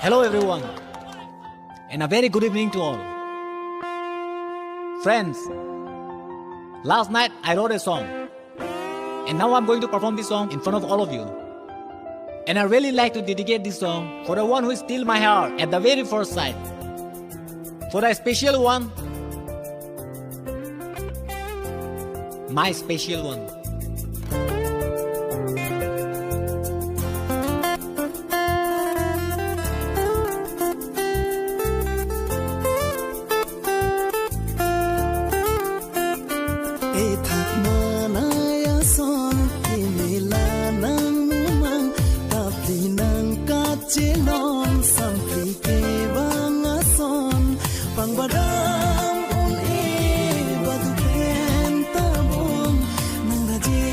Hello everyone, and a very good evening to all. Friends, last night I wrote a song, and now I'm going to perform this song in front of all of you. And I really like to dedicate this song for the one who stole my heart at the very first sight. For the special one, my special one. Chilon sampai ke banga son pang badam un e badu pen tabong nang raje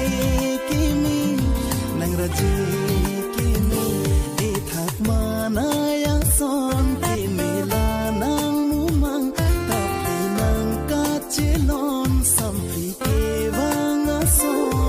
kimi e thak mana ya son kimi la nang mumang tapi nang ka chilon sampai ke banga son.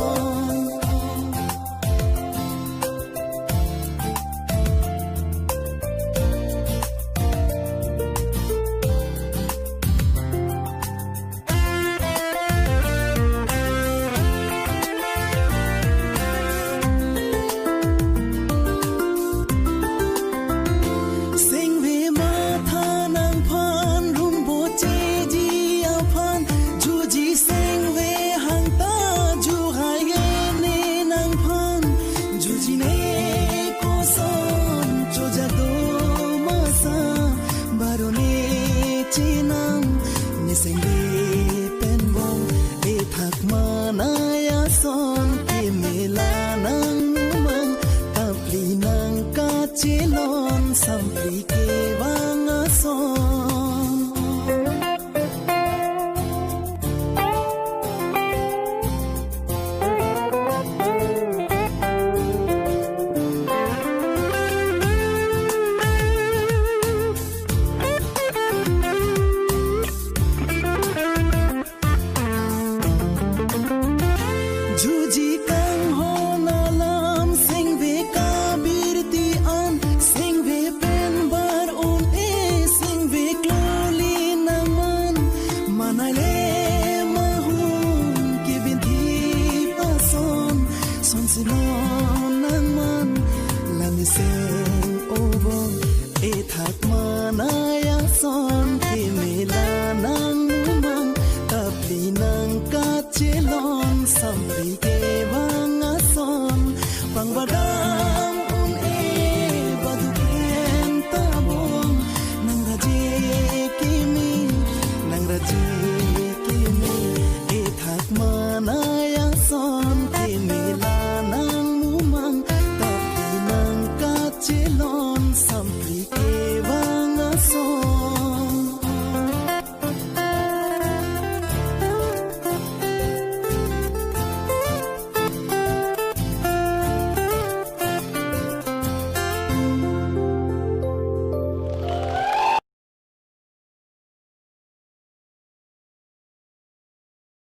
Chilon sampai ke banga son.